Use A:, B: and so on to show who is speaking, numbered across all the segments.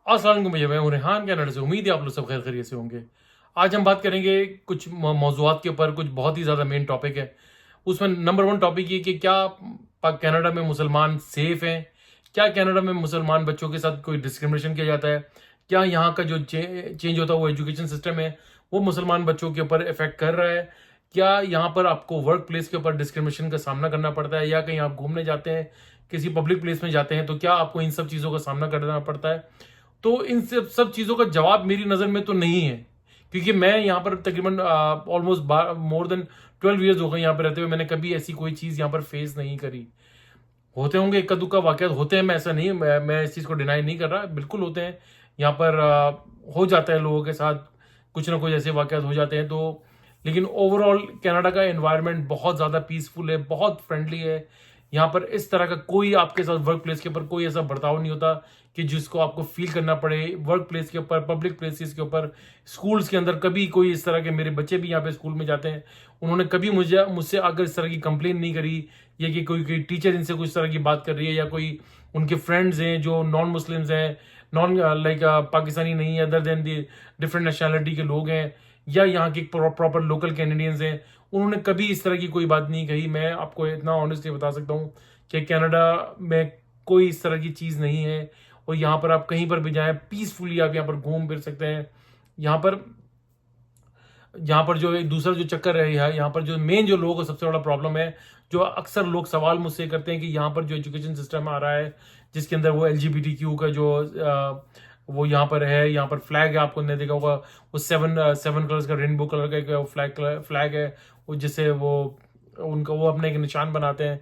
A: अस्सलाम वालेकुम भैया, मैं हूं रेहान कनाडा से। उम्मीद है आप लोग सब खैर खैरियत से होंगे। आज हम बात करेंगे कुछ मौज़ूआत के ऊपर, कुछ बहुत ही ज़्यादा मेन टॉपिक है। उसमें नंबर वन टॉपिक ये कि क्या कनाडा में मुसलमान सेफ हैं? क्या कनाडा में मुसलमान बच्चों के साथ कोई डिस्क्रिमिनेशन किया जाता है? क्या यहाँ का जो चेंज होता है वो एजुकेशन सिस्टम है वो मुसलमान बच्चों के ऊपर इफेक्ट कर रहा है? क्या यहाँ पर आपको वर्क प्लेस के ऊपर डिस्क्रिमिनेशन का सामना करना पड़ता है, या कहीं आप घूमने जाते हैं, किसी पब्लिक प्लेस में जाते हैं, तो क्या आपको इन सब चीज़ों का सामना करना पड़ता है? तो इन सब सब चीज़ों का जवाब मेरी नज़र में तो नहीं है, क्योंकि मैं यहाँ पर तकरीबन ऑलमोस्ट मोर देन 12 ईयर्स हो गए यहाँ पर रहते हुए। मैंने कभी ऐसी कोई चीज़ यहाँ पर फेस नहीं करी। होते होंगे इक्का दुक्का वाक़यात होते हैं, मैं ऐसा नहीं, मैं इस चीज़ को डिनाई नहीं कर रहा, बिल्कुल होते हैं। यहाँ पर हो जाता है लोगों के साथ, कुछ ना कुछ ऐसे वाक़यात हो जाते हैं। तो लेकिन ओवरऑल कनाडा का एनवायरनमेंट बहुत ज़्यादा पीसफुल है, बहुत फ्रेंडली है। यहाँ पर इस तरह का कोई आपके साथ वर्क प्लेस के ऊपर कोई ऐसा बर्ताव नहीं होता कि जिसको आपको फ़ील करना पड़े। वर्क प्लेस के ऊपर, पब्लिक प्लेसेस के ऊपर, स्कूल्स के अंदर कभी कोई इस तरह के, मेरे बच्चे भी यहाँ पे स्कूल में जाते हैं, उन्होंने कभी मुझसे आकर इस तरह की कंप्लेन नहीं करी, या कि कोई टीचर इनसे कुछ तरह की बात कर रही है, या कोई उनके फ्रेंड्स हैं जो नॉन मुस्लिम्स हैं, नॉन लाइक पाकिस्तानी नहीं है, other than the different nationality के लोग हैं, या यहाँ के प्रॉपर लोकल कैनेडियंस हैं, उन्होंने कभी इस तरह की कोई बात नहीं कही। मैं आपको इतना ऑनेस्टली बता सकता हूँ कि कनाडा में कोई इस तरह की चीज़ नहीं है, और यहाँ पर आप कहीं पर भी जाएं पीसफुली आप यहाँ पर घूम फिर सकते हैं। यहाँ पर यहाँ पर जो एक दूसरा जो चक्कर है, यहाँ पर जो मेन जो लोगों को सबसे बड़ा प्रॉब्लम है, जो अक्सर लोग सवाल मुझसे करते हैं कि यहाँ पर जो एजुकेशन सिस्टम आ रहा है, जिसके अंदर वो LGBTQ का जो वो यहाँ पर है, यहाँ पर फ्लैग है, आपको नहीं देखा होगा, वो सेवन कलर्स का रेनबो कलर का एक फ्लैग है, वो जिससे वो उनका वो अपने एक निशान बनाते हैं,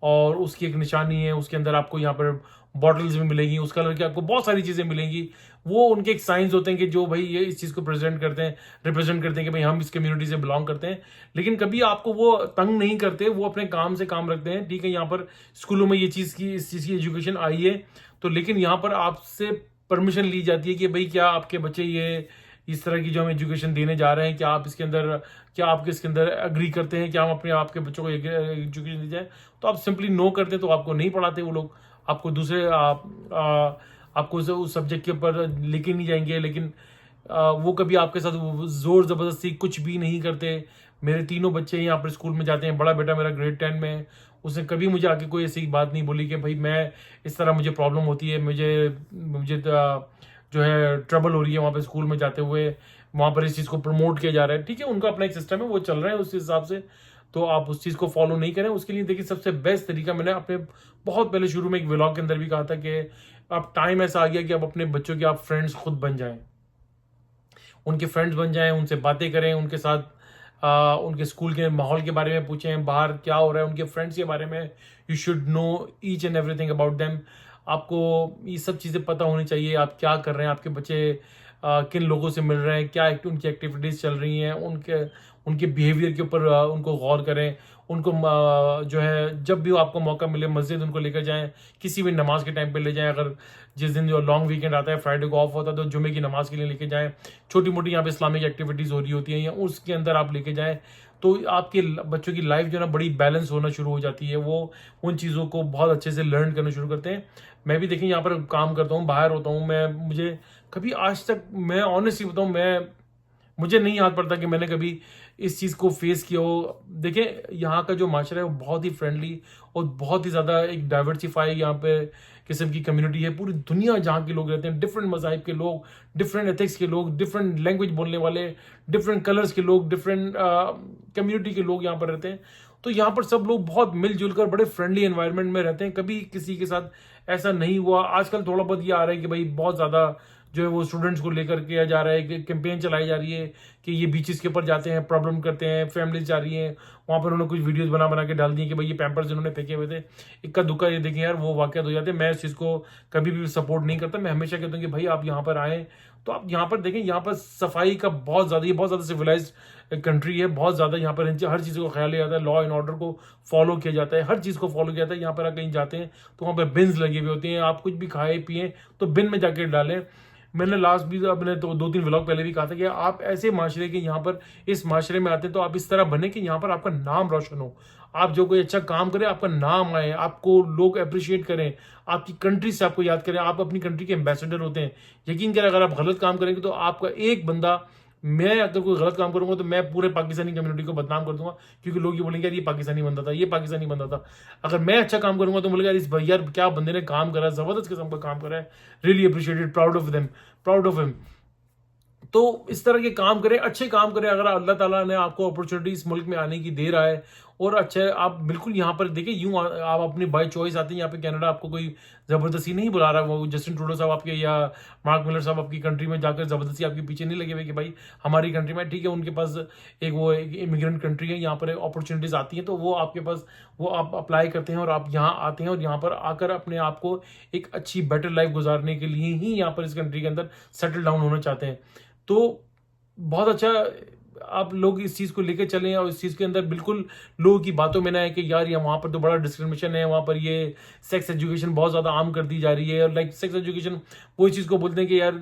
A: और उसकी एक निशानी है, उसके अंदर आपको यहाँ पर बॉटल्स भी मिलेंगी उस कलर की, आपको बहुत सारी चीज़ें मिलेंगी। वो उनके एक साइंस होते हैं कि जो भाई ये इस चीज़ को प्रेजेंट करते हैं, रिप्रेजेंट करते हैं कि भाई हम इस कम्युनिटी से बिलोंग करते हैं। लेकिन कभी आपको वो तंग नहीं करते, वो अपने काम से काम रखते हैं। ठीक है, यहाँ पर स्कूलों में ये चीज़ की, इस चीज़ की एजुकेशन आई है, तो लेकिन यहाँ पर आपसे परमिशन ली जाती है कि भाई क्या आपके बच्चे ये इस तरह की जो हम एजुकेशन देने जा रहे हैं, क्या आप इसके अंदर, क्या आपके इसके अंदर एग्री करते हैं, क्या हम अपने आपके बच्चों को एजुकेशन दी जाए? तो आप सिंपली नो करते तो आपको नहीं पढ़ाते वो लोग, आपको दूसरे आपको उस सब्जेक्ट के ऊपर लेके नहीं जाएंगे। लेकिन वो कभी आपके साथ वो जोर ज़बरदस्ती कुछ भी नहीं करते। मेरे तीनों बच्चे यहाँ पर स्कूल में जाते हैं। बड़ा बेटा मेरा ग्रेड 10 में है, उसने कभी मुझे आके कोई ऐसी बात नहीं बोली कि भाई मैं इस तरह मुझे प्रॉब्लम होती है, मुझे मुझे जो है ट्रबल हो रही है वहाँ पे स्कूल में जाते हुए, वहाँ पर इस चीज़ को प्रमोट किया जा रहा है। ठीक है, उनका अपना एक सिस्टम है, वो चल रहा है उस हिसाब से, तो आप उस चीज़ को फॉलो नहीं करें। उसके लिए देखिए सबसे बेस्ट तरीका, मैंने अपने बहुत पहले शुरू में एक व्लॉग के अंदर भी कहा था कि अब टाइम ऐसा आ गया कि अब अपने बच्चों के आप फ्रेंड्स खुद बन जाएं, उनके फ्रेंड्स बन जाएं, उनसे बातें करें, उनके साथ उनके स्कूल के माहौल के बारे में पूछें, बाहर क्या हो रहा है उनके फ्रेंड्स के बारे में। You should know each and everything about them. आपको ये सब चीज़ें पता होनी चाहिए, आप क्या कर रहे हैं, आपके बच्चे किन लोगों से मिल रहे हैं, क्या उनकी एक्टिविटीज़ चल रही हैं, उनके उनके बिहेवियर के ऊपर उनको गौर करें। उनको जो है जब भी आपको मौका मिले मस्जिद उनको लेकर जाएं, किसी भी नमाज के टाइम पे ले जाएं। अगर जिस दिन जो लॉन्ग वीकेंड आता है, फ्राइडे को ऑफ होता है, तो जुमे की नमाज के लिए लेके जाएं। छोटी मोटी यहाँ पे इस्लामिक एक्टिविटीज़ हो रही होती हैं, या उसके अंदर आप लेके जाएं, तो आपके बच्चों की लाइफ जो है ना बड़ी बैलेंस होना शुरू हो जाती है। वो उन चीज़ों को बहुत अच्छे से लर्न करना शुरू करते हैं। मैं भी देखिए यहाँ पर काम करता हूँ, बाहर होता हूँ, मैं मुझे कभी आज तक, मैं ऑनेस्टली बताऊँ, मुझे नहीं याद पड़ता कि मैंने कभी इस चीज़ को फेस किया हो। देखिए यहाँ का जो माशरा है वो बहुत ही फ्रेंडली और बहुत ही ज़्यादा एक डाइवर्सिफाई यहाँ पे किस्म की कम्युनिटी है। पूरी दुनिया जहाँ के लोग रहते हैं, डिफरेंट मज़ाहिब के लोग, डिफरेंट एथिक्स के लोग, डिफरेंट लैंग्वेज बोलने वाले, डिफरेंट कलर्स के लोग, डिफरेंट कम्युनिटी के लोग यहाँ पर रहते हैं। तो यहाँ पर सब लोग बहुत मिलजुल कर बड़े फ्रेंडली एनवायरनमेंट में रहते हैं। कभी किसी के साथ ऐसा नहीं हुआ। आजकल थोड़ा बहुत ये आ रहा है कि भाई बहुत ज़्यादा जो है वो स्टूडेंट्स को लेकर किया जा रहा है, कि कैंपेन चलाई जा रही है कि ये बीचेस के ऊपर जाते हैं, प्रॉब्लम करते हैं, फैमिलीज जा रही हैं, वहाँ पर उन्होंने कुछ वीडियोस बना बना के डाल दिए कि भाई ये पैम्पर्स इन्होंने फेंके हुए थे। इक्का दुक्का ये देखें यार, वो वाक़यात हो जाते हैं। मैं इस चीज़ को कभी भी सपोर्ट नहीं करता। मैं हमेशा कहता हूँ कि भाई आप यहाँ पर आएँ तो आप यहाँ पर देखें, यहाँ पर सफाई का बहुत ज़्यादा, ये बहुत ज़्यादा सिविलाइज्ड कंट्री है, बहुत ज़्यादा यहाँ पर हर चीज़ को ख्याल किया जाता है, लॉ एंड ऑर्डर को फॉलो किया जाता है, हर चीज़ को फॉलो किया जाता है। यहाँ पर आप कहीं जाते हैं तो वहाँ पर बिन्स लगे हुए होते हैं, आप कुछ भी खाए पिए तो बिन में जाके डालें। मैंने लास्ट भी अपने तो 2-3 व्लॉग पहले भी कहा था कि आप ऐसे माशरे के यहाँ पर इस माशरे में आते हैं तो आप इस तरह बने कि यहाँ पर आपका नाम रोशन हो, आप जो कोई अच्छा काम करें आपका नाम आए, आपको लोग अप्रिशिएट करें, आपकी कंट्री से आपको याद करें, आप अपनी कंट्री के एम्बेसडर होते हैं। यकीन करें अगर आप गलत काम करेंगे तो आपका एक बंदा, मैं अगर कोई गलत काम करूंगा तो मैं पूरे पाकिस्तानी कम्युनिटी को बदनाम कर दूंगा, क्योंकि लोग ये बोलेंगे यार ये पाकिस्तानी बंदा था, ये पाकिस्तानी बंदा था। अगर मैं अच्छा काम करूंगा तो बोलेगा यार इस भैया क्या बंदे ने काम करा है, जबरदस्त किस्म का काम करा है, really appreciated, proud of them, proud of him. तो इस तरह के काम करें, अच्छे काम करें। अगर अल्लाह ताला ने आपको अपॉर्चुनिटी इस मुल्क में आने की दे रहा है और अच्छे, आप बिल्कुल यहाँ पर देखिए यूं आप अपनी बाय चॉइस आते हैं यहाँ पे कनाडा, आपको कोई जबरदस्ती नहीं बुला रहा। वो जस्टिन ट्रूडो साहब आपके या मार्क मिलर साहब आपकी कंट्री में जाकर जबरदस्ती आपके पीछे नहीं लगे हुए कि भाई हमारी कंट्री में, ठीक है उनके पास एक इमिग्रेंट कंट्री है, यहाँ पर अपॉर्चुनिटीज आती हैं तो वो आपके पास वो आप अप्लाई करते हैं और आप यहाँ आते हैं और यहाँ पर आकर अपने आप को एक अच्छी बेटर लाइफ गुजारने के लिए ही यहाँ पर इस कंट्री के अंदर सेटल डाउन होना चाहते हैं। तो बहुत अच्छा आप लोग इस चीज़ को लेकर चलें और इस चीज़ के अंदर बिल्कुल लोगों की बातों में ना है कि यार ये वहाँ पर तो बड़ा डिस्क्रिमिनेशन है, वहाँ पर ये सेक्स एजुकेशन बहुत ज़्यादा आम कर दी जा रही है। और लाइक सेक्स एजुकेशन वो चीज़ को बोलते हैं कि यार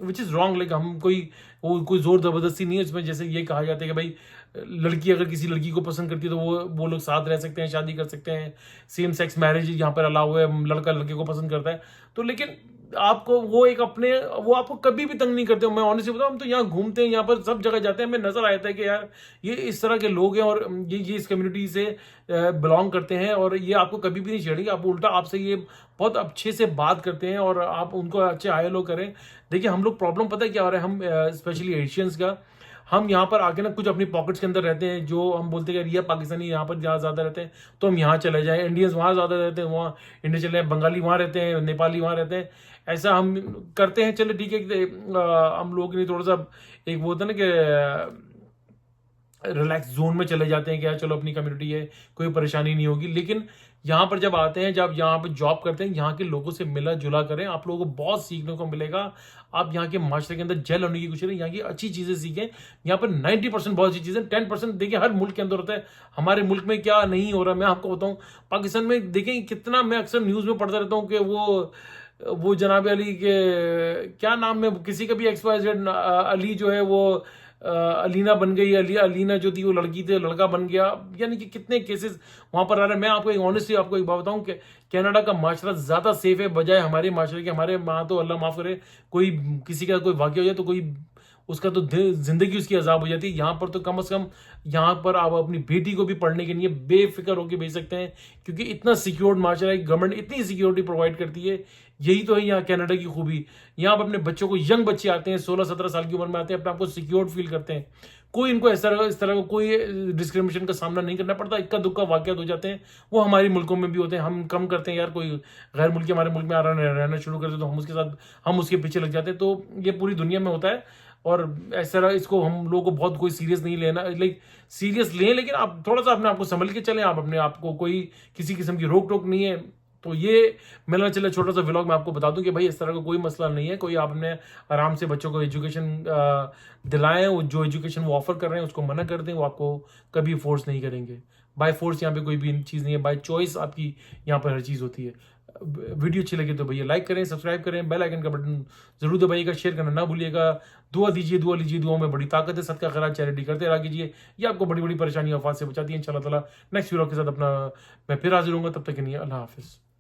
A: विच इज़ रॉन्ग। लाइक हम कोई ज़ोर ज़बरदस्ती नहीं है इसमें। जैसे ये कहा जाता है कि भाई लड़की अगर किसी लड़की को पसंद करती है तो वो लोग साथ रह सकते हैं, शादी कर सकते हैं, सेम सेक्स मैरिज यहाँ पर अलाउ है, लड़का लड़के को पसंद करता है। तो लेकिन आपको वो एक अपने वो आपको कभी भी तंग नहीं करते। मैं ऑनेस्टली बताऊं, हम तो यहाँ घूमते हैं, यहाँ पर सब जगह जाते हैं, हमें नजर आता है कि यार ये इस तरह के लोग हैं और ये इस कम्युनिटी से बिलोंग करते हैं और ये आपको कभी भी नहीं छेड़ेंगे। आप उल्टा आपसे ये बहुत अच्छे से बात करते हैं और आप उनको अच्छे हाय हेलो करें। देखिए हम लोग प्रॉब्लम पता है क्या हो रहा है, हम स्पेशली एशियंस का, हम यहाँ पर आके ना कुछ अपनी पॉकेट्स के अंदर रहते हैं। जो हम बोलते हैं ये पाकिस्तानी यहाँ पर ज़्यादा रहते हैं तो हम यहाँ चले जाएं, इंडियंस वहाँ ज़्यादा रहते हैं वहाँ इंडिया चले जाएं, बंगाली वहाँ रहते हैं, नेपाली वहाँ रहते हैं, ऐसा हम करते हैं। चलो ठीक है हम लोग ने थोड़ा सा एक वो होता है ना कि रिलैक्स जोन में चले जाते हैं कि यार चलो अपनी कम्युनिटी है, कोई परेशानी नहीं होगी। लेकिन यहाँ पर जब आते हैं, जब यहाँ पर जॉब करते हैं, यहाँ के लोगों से मिला जुला करें, आप लोगों को बहुत सीखने को मिलेगा। आप यहाँ के माशरे के अंदर जेल होने की कोशिश करें, यहाँ की अच्छी चीज़ें सीखें। यहाँ पर 90% बहुत अच्छी चीज़ें, 10% देखिए हर मुल्क के अंदर होता है। हमारे मुल्क में क्या नहीं हो रहा मैं आपको बताऊँ। पाकिस्तान में देखें कितना, मैं अक्सर न्यूज़ में पढ़ता रहता हूँ कि वो जनाब अली के क्या नाम है, किसी का भी XYZ अली जो है वो अलीना बन गई, अलीना जो थी वो लड़की थी लड़का बन गया। यानी कि कितने केसेस वहां पर आ रहे हैं। मैं आपको एक ऑनेस्टली आपको एक बात बताऊं कि कनाडा का माशरा ज्यादा सेफ है बजाय हमारे माशरे के। हमारे वहां तो अल्लाह माफ करे, कोई किसी का कोई वाक़या हो जाए तो कोई उसका तो जिंदगी उसकी अजाब हो जाती है। यहाँ पर तो कम से कम यहाँ पर आप अपनी बेटी को भी पढ़ने के लिए बेफिक्र होकर भेज सकते हैं, क्योंकि इतना सिक्योर्ड माशरा है, गवर्नमेंट इतनी सिक्योरिटी प्रोवाइड करती है। यही तो है यहाँ कनाडा की खूबी। यहाँ पर अपने बच्चों को, यंग बच्चे आते हैं 16-17 साल की उम्र में आते हैं, अपने आपको सिक्योर्ड फील करते हैं। कोई इनको इस तरह का कोई डिस्क्रिमिनेशन का सामना नहीं करना पड़ता। इक्का दुक्का वाक़यात हो जाते हैं, वो हमारे मुल्कों में भी होते हैं। हम कम करते हैं यार, कोई गैर मुल्की हमारे मुल्क में रहना शुरू करते तो हम उसके पीछे लग जाते हैं। तो ये पूरी दुनिया में होता है और इस तरह इसको हम लोगों को बहुत कोई सीरियस नहीं लेना, लाइक सीरियस लें लेकिन आप थोड़ा सा अपने आप को संभल के चलें। आप अपने आप को, कोई किसी किस्म की रोक टोक नहीं है। तो ये मेरा चले छोटा सा व्लॉग मैं आपको बता दूं कि भाई इस तरह का कोई मसला नहीं है। कोई आपने आराम से बच्चों को एजुकेशन दिलाएं, जो एजुकेशन वो ऑफर कर रहे हैं उसको मना कर दें, वो आपको कभी फोर्स नहीं करेंगे। बाय फोर्स यहाँ पे कोई भी चीज़ नहीं है, बाय चॉइस आपकी यहाँ पर हर चीज़ होती है। वीडियो अच्छी लगी तो भैया लाइक करें, सब्सक्राइब करें, बेल आइकन का बटन जरूर दबाइएगा, शेयर करना ना भूलिएगा। दुआ दीजिए, दुआ लीजिए, दुआ में बड़ी ताकत है, सदका खैरात चैरिटी करते रहा कीजिए। ये आपको बड़ी बड़ी परेशानी आफात से बचाती है। इंशाल्लाह ताला नेक्स्ट वीडियो के साथ अपना मैं फिर हाजिर होऊंगा। तब तक के लिए अल्लाह हाफिज़।